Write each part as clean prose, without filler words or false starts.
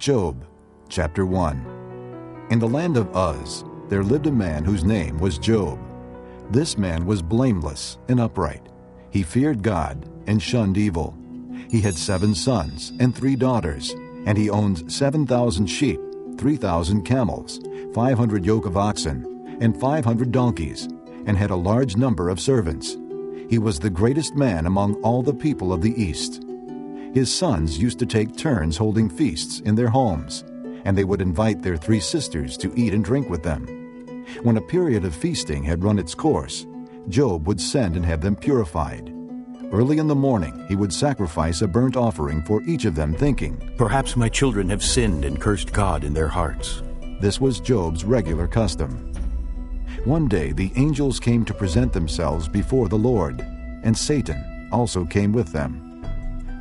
Job, chapter 1. In the land of Uz, there lived a man whose name was Job. This man was blameless and upright. He feared God and shunned evil. He had 7 sons and 3 daughters, and he owned 7,000 sheep, 3,000 camels, 500 yoke of oxen, and 500 donkeys, and had a large number of servants. He was the greatest man among all the people of the East. His sons used to take turns holding feasts in their homes, and they would invite their 3 sisters to eat and drink with them. When a period of feasting had run its course, Job would send and have them purified. Early in the morning he would sacrifice a burnt offering for each of them, thinking, "Perhaps my children have sinned and cursed God in their hearts." This was Job's regular custom. One day the angels came to present themselves before the Lord, and Satan also came with them.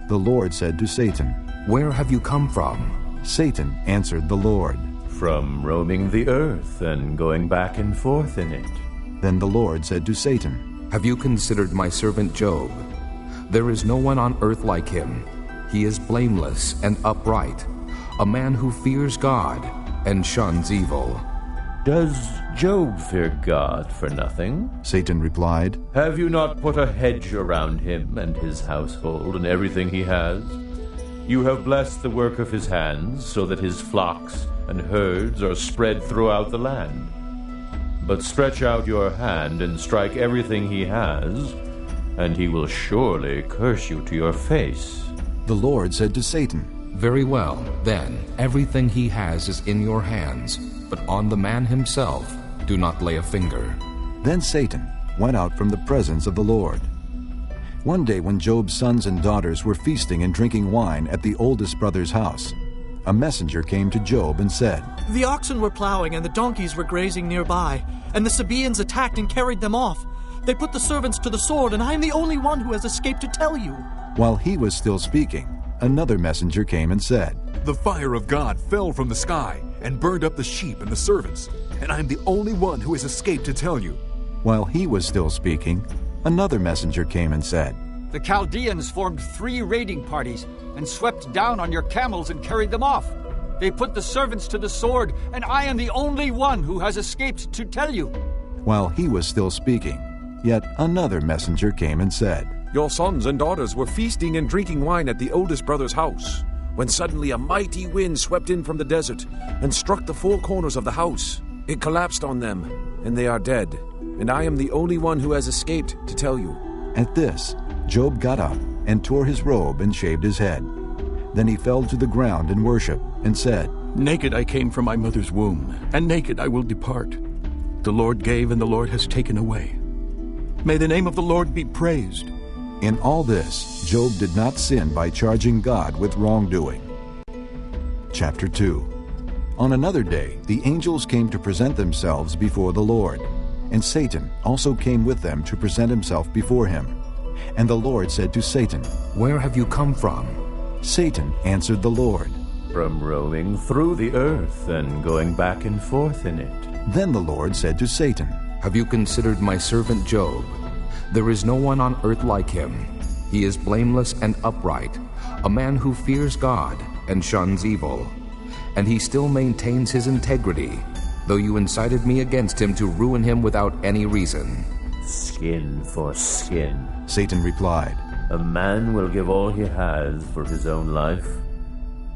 The Lord said to Satan, "Where have you come from?" Satan answered the Lord, "From roaming the earth and going back and forth in it." Then the Lord said to Satan, "Have you considered my servant Job? There is no one on earth like him. He is blameless and upright, a man who fears God and shuns evil." "Does Job fear God for nothing?" Satan replied, "Have you not put a hedge around him and his household and everything he has? You have blessed the work of his hands, so that his flocks and herds are spread throughout the land. But stretch out your hand and strike everything he has, and he will surely curse you to your face." The Lord said to Satan, "Very well, then, everything he has is in your hands, but on the man himself do not lay a finger." Then Satan went out from the presence of the Lord. One day when Job's sons and daughters were feasting and drinking wine at the oldest brother's house, a messenger came to Job and said, "The oxen were plowing and the donkeys were grazing nearby, and the Sabaeans attacked and carried them off. They put the servants to the sword, and I am the only one who has escaped to tell you." While he was still speaking, another messenger came and said, "The fire of God fell from the sky and burned up the sheep and the servants, and I am the only one who has escaped to tell you." While he was still speaking, another messenger came and said, "The Chaldeans formed 3 raiding parties and swept down on your camels and carried them off. They put the servants to the sword, and I am the only one who has escaped to tell you." While he was still speaking, yet another messenger came and said, "Your sons and daughters were feasting and drinking wine at the oldest brother's house, when suddenly a mighty wind swept in from the desert and struck the 4 corners of the house. It collapsed on them, and they are dead, and I am the only one who has escaped to tell you." At this, Job got up and tore his robe and shaved his head. Then he fell to the ground in worship and said, "Naked I came from my mother's womb, and naked I will depart. The Lord gave, and the Lord has taken away. May the name of the Lord be praised." In all this, Job did not sin by charging God with wrongdoing. Chapter 2. On another day, the angels came to present themselves before the Lord, and Satan also came with them to present himself before him. And the Lord said to Satan, "Where have you come from?" Satan answered the Lord, "From roaming through the earth and going back and forth in it." Then the Lord said to Satan, "Have you considered my servant Job? There is no one on earth like him. He is blameless and upright, a man who fears God and shuns evil. And he still maintains his integrity, though you incited me against him to ruin him without any reason." "Skin for skin," Satan replied. "A man will give all he has for his own life.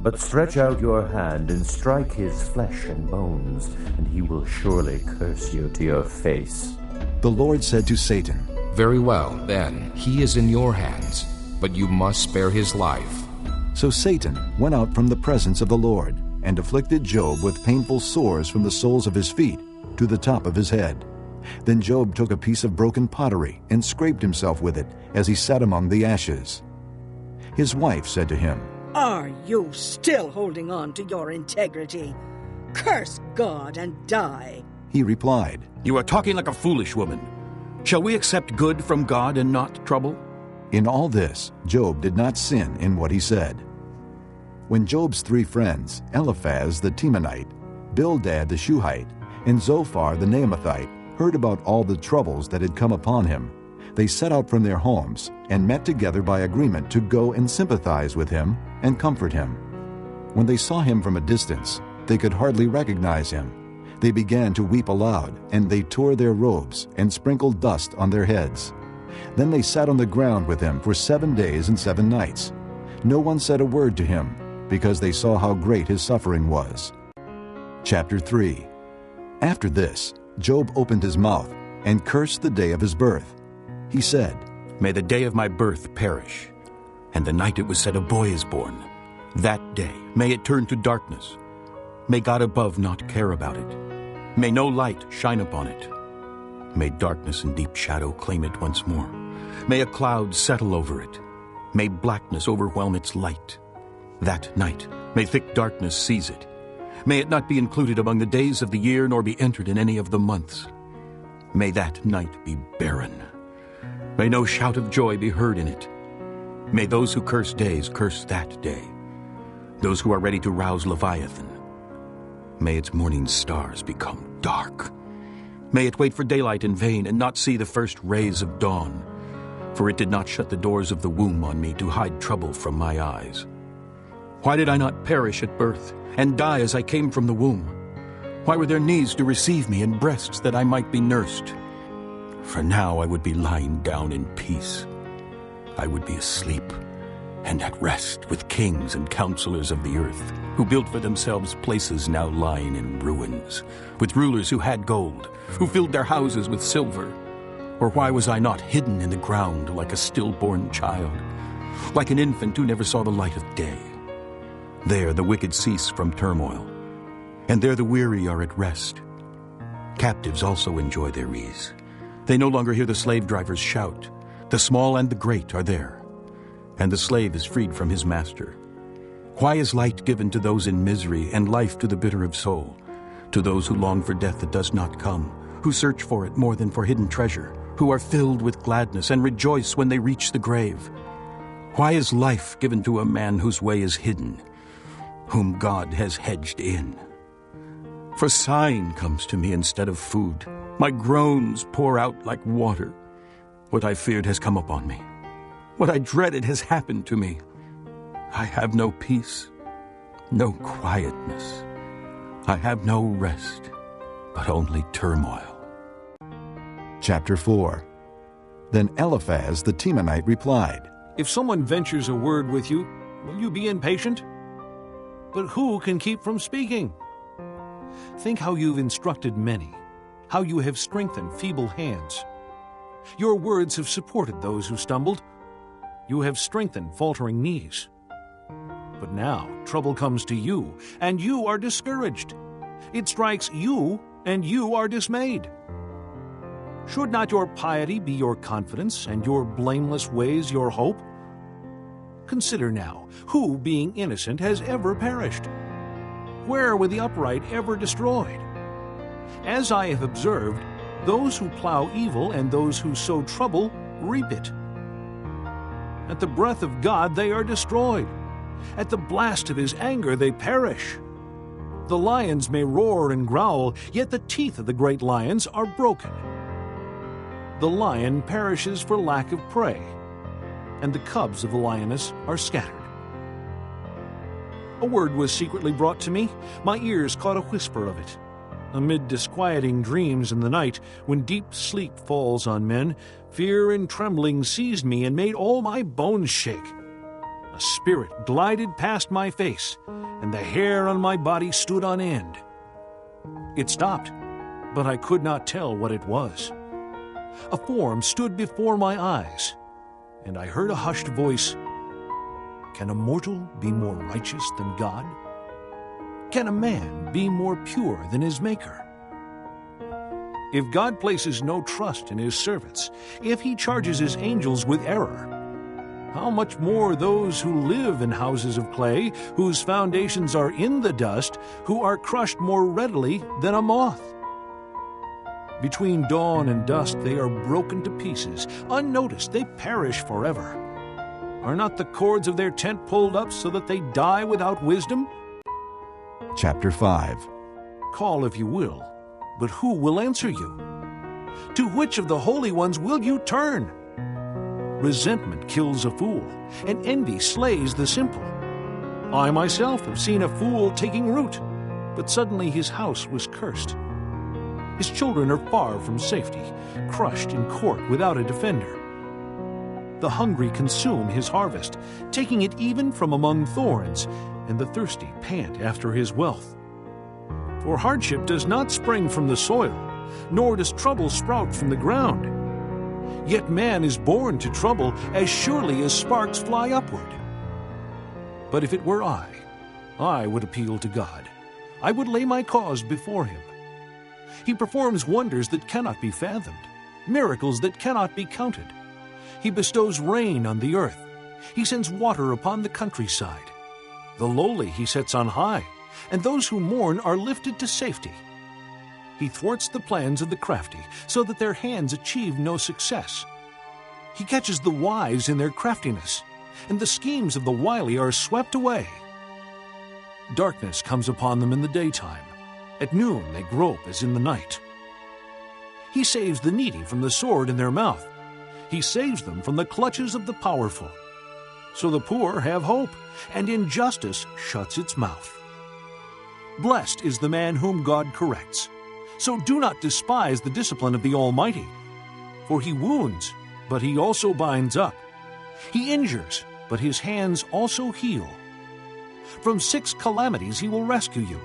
But stretch out your hand and strike his flesh and bones, and he will surely curse you to your face." The Lord said to Satan, "Very well, then, he is in your hands, but you must spare his life." So Satan went out from the presence of the Lord and afflicted Job with painful sores from the soles of his feet to the top of his head. Then Job took a piece of broken pottery and scraped himself with it as he sat among the ashes. His wife said to him, "Are you still holding on to your integrity? Curse God and die." He replied, "You are talking like a foolish woman. Shall we accept good from God and not trouble?" In all this, Job did not sin in what he said. When Job's 3 friends, Eliphaz the Temanite, Bildad the Shuhite, and Zophar the Naamathite, heard about all the troubles that had come upon him, they set out from their homes and met together by agreement to go and sympathize with him and comfort him. When they saw him from a distance, they could hardly recognize him. They began to weep aloud, and they tore their robes and sprinkled dust on their heads. Then they sat on the ground with him for 7 days and 7 nights. No one said a word to him, because they saw how great his suffering was. Chapter 3. After this, Job opened his mouth and cursed the day of his birth. He said, May the day of my birth perish, and the night it was said a boy is born. That day, may it turn to darkness. May God above not care about it. May no light shine upon it. May darkness and deep shadow claim it once more. May a cloud settle over it. May blackness overwhelm its light. That night, may thick darkness seize it. May it not be included among the days of the year, nor be entered in any of the months. May that night be barren. May no shout of joy be heard in it. May those who curse days curse that day. Those who are ready to rouse Leviathan. May its morning stars become dark. May it wait for daylight in vain and not see the first rays of dawn. For it did not shut the doors of the womb on me to hide trouble from my eyes. Why did I not perish at birth and die as I came from the womb? Why were there knees to receive me and breasts that I might be nursed? For now I would be lying down in peace. I would be asleep and at rest with kings and counselors of the earth, who built for themselves places now lying in ruins, with rulers who had gold, who filled their houses with silver. Or why was I not hidden in the ground like a stillborn child, like an infant who never saw the light of day? There the wicked cease from turmoil, and there the weary are at rest. Captives also enjoy their ease. They no longer hear the slave drivers shout. The small and the great are there, and the slave is freed from his master. Why is light given to those in misery, and life to the bitter of soul, to those who long for death that does not come, who search for it more than for hidden treasure, who are filled with gladness and rejoice when they reach the grave? Why is life given to a man whose way is hidden, whom God has hedged in? For sighing comes to me instead of food. My groans pour out like water. What I feared has come upon me. What I dreaded has happened to me. I have no peace, no quietness. I have no rest, but only turmoil. Chapter 4. Then Eliphaz the Temanite replied, If someone ventures a word with you, will you be impatient? But who can keep from speaking? Think how you've instructed many, how you have strengthened feeble hands. Your words have supported those who stumbled. You have strengthened faltering knees. But now trouble comes to you, and you are discouraged. It strikes you, and you are dismayed. Should not your piety be your confidence, and your blameless ways your hope? Consider now, who, being innocent, has ever perished? Where were the upright ever destroyed? As I have observed, those who plow evil and those who sow trouble reap it. At the breath of God they are destroyed. At the blast of his anger they perish. The lions may roar and growl, yet the teeth of the great lions are broken. The lion perishes for lack of prey, and the cubs of the lioness are scattered. A word was secretly brought to me. My ears caught a whisper of it. Amid disquieting dreams in the night, when deep sleep falls on men, fear and trembling seized me and made all my bones shake. A spirit glided past my face, and the hair on my body stood on end. It stopped, but I could not tell what it was. A form stood before my eyes, and I heard a hushed voice, Can a mortal be more righteous than God? Can a man be more pure than his Maker? If God places no trust in his servants, if he charges his angels with error, how much more those who live in houses of clay, whose foundations are in the dust, who are crushed more readily than a moth? Between dawn and dusk they are broken to pieces. Unnoticed, they perish forever. Are not the cords of their tent pulled up so that they die without wisdom? Chapter 5. Call if you will, but who will answer you? To which of the holy ones will you turn? Resentment kills a fool, and envy slays the simple. I myself have seen a fool taking root, but suddenly his house was cursed. His children are far from safety, crushed in court without a defender. The hungry consume his harvest, taking it even from among thorns, and the thirsty pant after his wealth. For hardship does not spring from the soil, nor does trouble sprout from the ground. Yet man is born to trouble as surely as sparks fly upward. But if it were I would appeal to God. I would lay my cause before him. He performs wonders that cannot be fathomed, miracles that cannot be counted. He bestows rain on the earth. He sends water upon the countryside. The lowly he sets on high, and those who mourn are lifted to safety. He thwarts the plans of the crafty, so that their hands achieve no success. He catches the wise in their craftiness, and the schemes of the wily are swept away. Darkness comes upon them in the daytime. At noon they grope as in the night. He saves the needy from the sword in their mouth. He saves them from the clutches of the powerful. So the poor have hope, and injustice shuts its mouth. Blessed is the man whom God corrects. So do not despise the discipline of the Almighty. For he wounds, but he also binds up. He injures, but his hands also heal. From 6 calamities he will rescue you.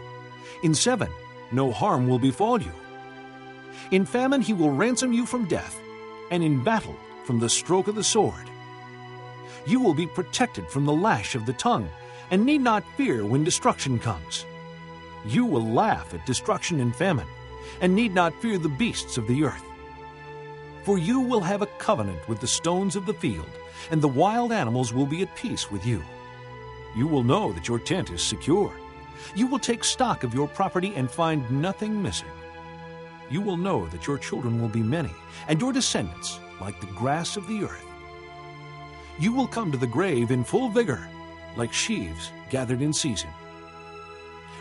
In 7, no harm will befall you. In famine he will ransom you from death, and in battle from the stroke of the sword. You will be protected from the lash of the tongue, and need not fear when destruction comes. You will laugh at destruction and famine, and need not fear the beasts of the earth. For you will have a covenant with the stones of the field, and the wild animals will be at peace with you. You will know that your tent is secure. You will take stock of your property and find nothing missing. You will know that your children will be many, and your descendants like the grass of the earth. You will come to the grave in full vigor, like sheaves gathered in season.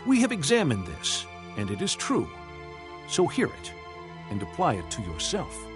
We have examined this, and it is true. So hear it, and apply it to yourself.